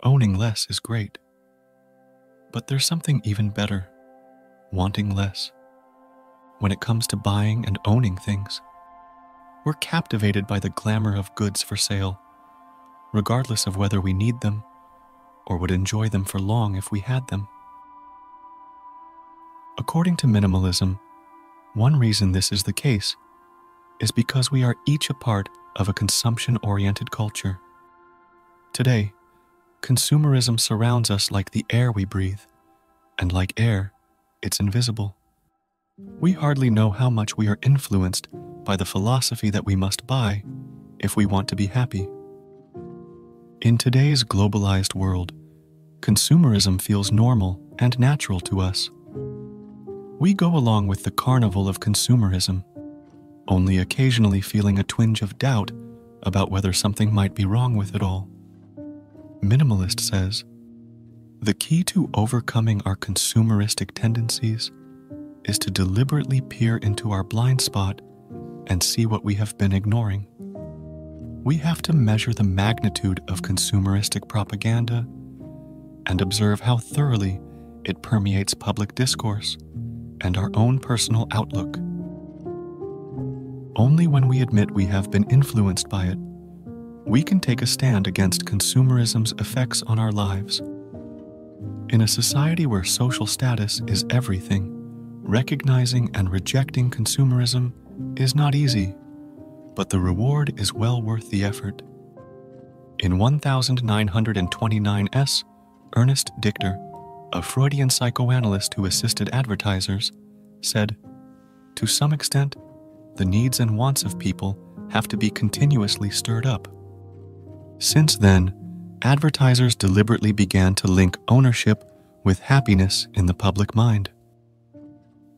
Owning less is great, but there's something even better: wanting less. When it comes to buying and owning things, we're captivated by the glamour of goods for sale, regardless of whether we need them or would enjoy them for long if we had them. According to minimalism, one reason this is the case is because we are each a part of a consumption-oriented culture. Today, consumerism surrounds us like the air we breathe, and like air, it's invisible. We hardly know how much we are influenced by the philosophy that we must buy if we want to be happy. In today's globalized world, consumerism feels normal and natural to us. We go along with the carnival of consumerism, only occasionally feeling a twinge of doubt about whether something might be wrong with it all. Minimalist says, the key to overcoming our consumeristic tendencies is to deliberately peer into our blind spot and see what we have been ignoring. We have to measure the magnitude of consumeristic propaganda and observe how thoroughly it permeates public discourse and our own personal outlook. Only when we admit we have been influenced by it, we can take a stand against consumerism's effects on our lives. In a society where social status is everything, recognizing and rejecting consumerism is not easy, but the reward is well worth the effort. In 1929's, Ernest Dichter, a Freudian psychoanalyst who assisted advertisers, said, "To some extent, the needs and wants of people have to be continuously stirred up." Since then, advertisers deliberately began to link ownership with happiness in the public mind.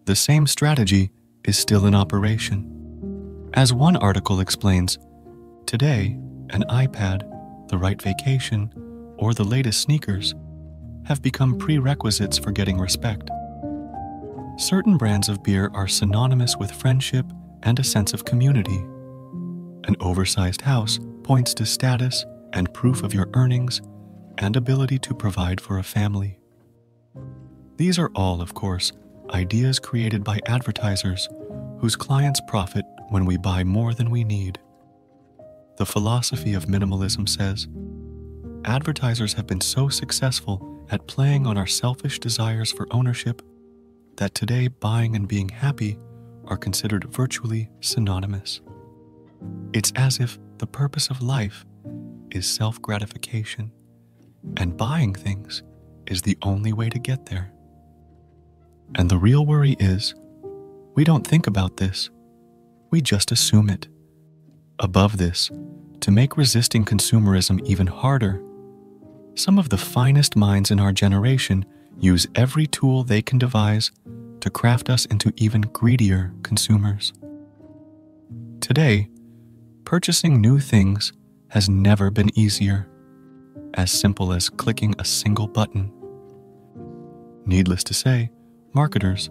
The same strategy is still in operation. As one article explains, today, an iPad, the right vacation, or the latest sneakers have become prerequisites for getting respect. Certain brands of beer are synonymous with friendship and a sense of community. An oversized house points to status and proof of your earnings and ability to provide for a family. These are all, of course, ideas created by advertisers whose clients profit when we buy more than we need. The philosophy of minimalism says, advertisers have been so successful at playing on our selfish desires for ownership that today buying and being happy are considered virtually synonymous. It's as if the purpose of life is self-gratification, and buying things is the only way to get there. And the real worry is, we don't think about this, we just assume it. Above this, to make resisting consumerism even harder, some of the finest minds in our generation use every tool they can devise to craft us into even greedier consumers. Today, purchasing new things has never been easier, as simple as clicking a single button. Needless to say, marketers,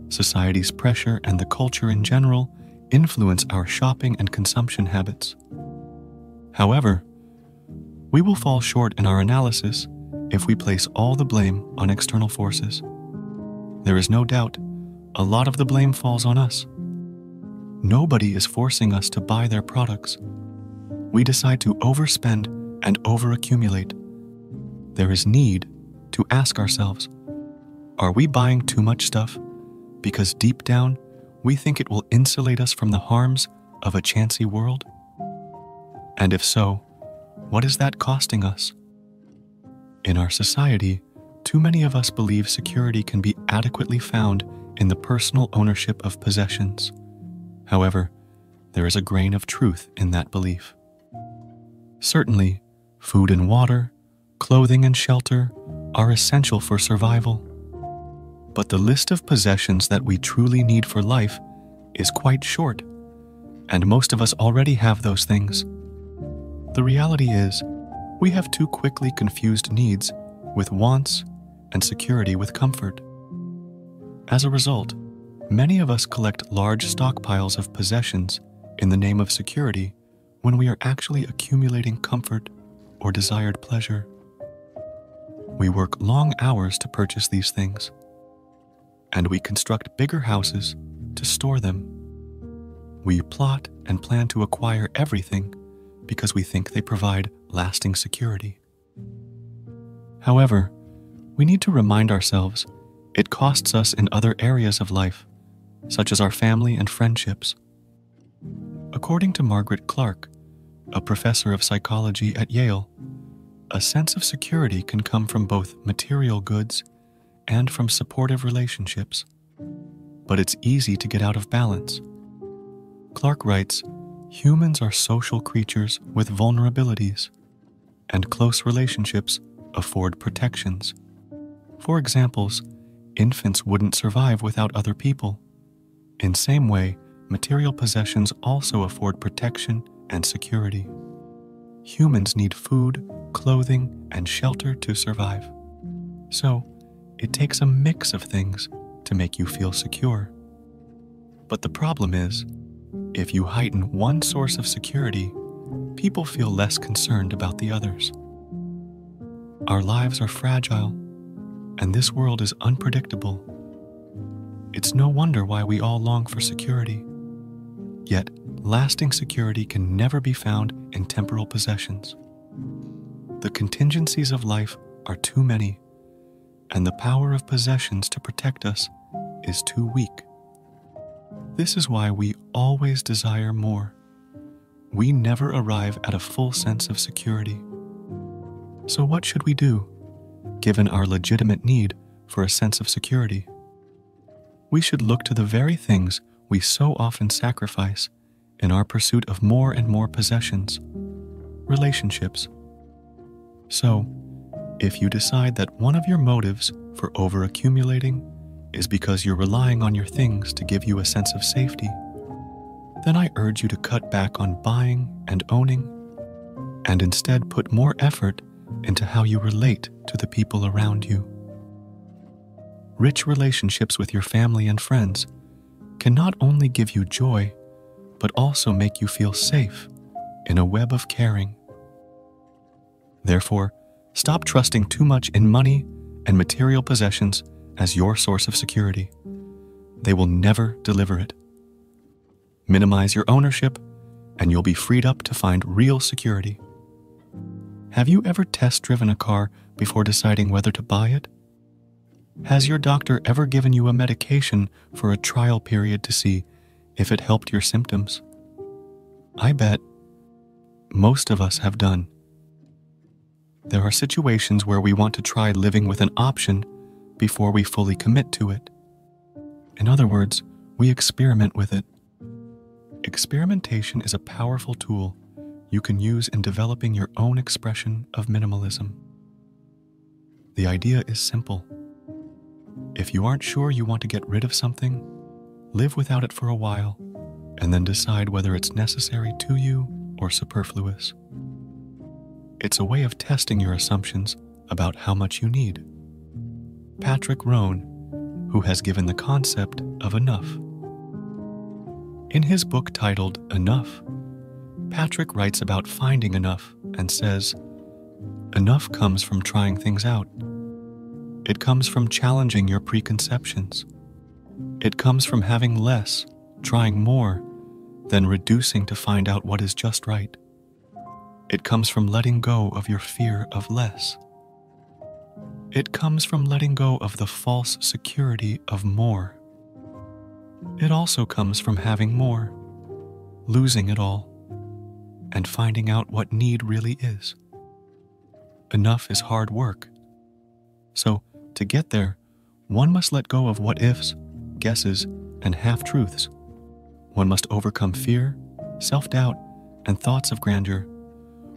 society's pressure, and the culture in general influence our shopping and consumption habits. However, we will fall short in our analysis if we place all the blame on external forces. There is no doubt a lot of the blame falls on us. Nobody is forcing us to buy their products. We decide to overspend and overaccumulate. There is need to ask ourselves, are we buying too much stuff because deep down we think it will insulate us from the harms of a chancy world? And if so, what is that costing us? In our society, too many of us believe security can be adequately found in the personal ownership of possessions. However, there is a grain of truth in that belief. Certainly, food and water, clothing and shelter are essential for survival. But the list of possessions that we truly need for life is quite short, and most of us already have those things. The reality is, we have too quickly confused needs with wants and security with comfort. As a result, many of us collect large stockpiles of possessions in the name of security when we are actually accumulating comfort or desired pleasure. We work long hours to purchase these things, and we construct bigger houses to store them. We plot and plan to acquire everything because we think they provide lasting security. However, we need to remind ourselves it costs us in other areas of life, such as our family and friendships. According to Margaret Clark, a professor of psychology at Yale, a sense of security can come from both material goods and from supportive relationships, but it's easy to get out of balance. Clark writes, humans are social creatures with vulnerabilities, and close relationships afford protections. For examples, infants wouldn't survive without other people. In same way, material possessions also afford protection and security. Humans need food, clothing, and shelter to survive. So, it takes a mix of things to make you feel secure. But the problem is, if you heighten one source of security, people feel less concerned about the others. Our lives are fragile, and this world is unpredictable. It's no wonder why we all long for security. Yet, lasting security can never be found in temporal possessions. The contingencies of life are too many, and the power of possessions to protect us is too weak. This is why we always desire more. We never arrive at a full sense of security. So what should we do, given our legitimate need for a sense of security? We should look to the very things we so often sacrifice in our pursuit of more and more possessions, relationships. So, if you decide that one of your motives for overaccumulating is because you're relying on your things to give you a sense of safety, then I urge you to cut back on buying and owning, and instead put more effort into how you relate to the people around you. Rich relationships with your family and friends can not only give you joy, but also make you feel safe in a web of caring. Therefore, stop trusting too much in money and material possessions as your source of security. They will never deliver it. Minimize your ownership, and you'll be freed up to find real security. Have you ever test-driven a car before deciding whether to buy it? Has your doctor ever given you a medication for a trial period to see if it helped your symptoms? I bet most of us have done. There are situations where we want to try living with an option before we fully commit to it. In other words, we experiment with it. Experimentation is a powerful tool you can use in developing your own expression of minimalism. The idea is simple. If you aren't sure you want to get rid of something, live without it for a while, and then decide whether it's necessary to you or superfluous. It's a way of testing your assumptions about how much you need. Patrick Rohn, who has given the concept of enough. In his book titled Enough, Patrick writes about finding enough and says, enough comes from trying things out. It comes from challenging your preconceptions. It comes from having less, trying more, than reducing to find out what is just right. It comes from letting go of your fear of less. It comes from letting go of the false security of more. It also comes from having more, losing it all, and finding out what need really is. Enough is hard work. So, to get there, one must let go of what-ifs, guesses, and half-truths. One must overcome fear, self-doubt, and thoughts of grandeur.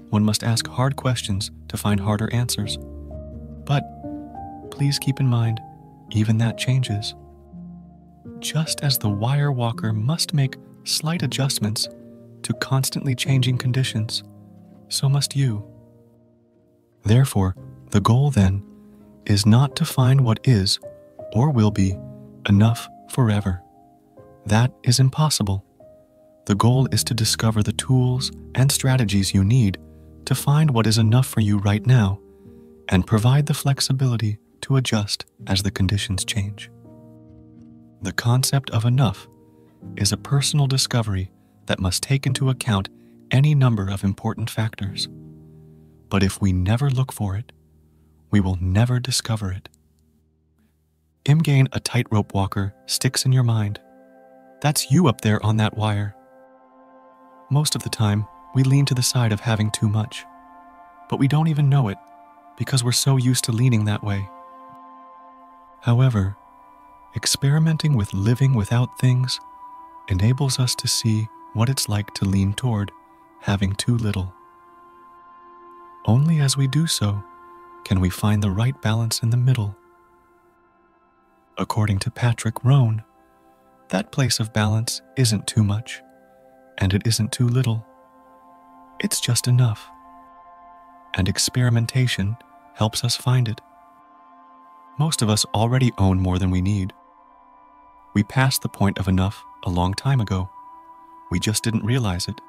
One must ask hard questions to find harder answers. But please keep in mind, even that changes. Just as the wire walker must make slight adjustments to constantly changing conditions, so must you. Therefore, the goal then is not to find what is or will be enough forever. That is impossible. The goal is to discover the tools and strategies you need to find what is enough for you right now and provide the flexibility to adjust as the conditions change. The concept of enough is a personal discovery that must take into account any number of important factors. But if we never look for it, we will never discover it. Imagine a tightrope walker sticks in your mind. That's you up there on that wire. Most of the time, we lean to the side of having too much, but we don't even know it because we're so used to leaning that way. However, experimenting with living without things enables us to see what it's like to lean toward having too little. Only as we do so can we find the right balance in the middle. According to Patrick Rohn, that place of balance isn't too much, and it isn't too little. It's just enough. And experimentation helps us find it. Most of us already own more than we need. We passed the point of enough a long time ago. We just didn't realize it.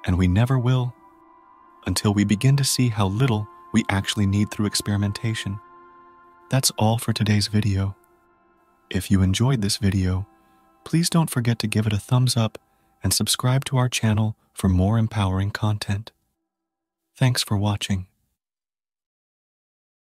And we never will, until we begin to see how little we actually need through experimentation. That's all for today's video. If you enjoyed this video, please don't forget to give it a thumbs up and subscribe to our channel for more empowering content. Thanks for watching.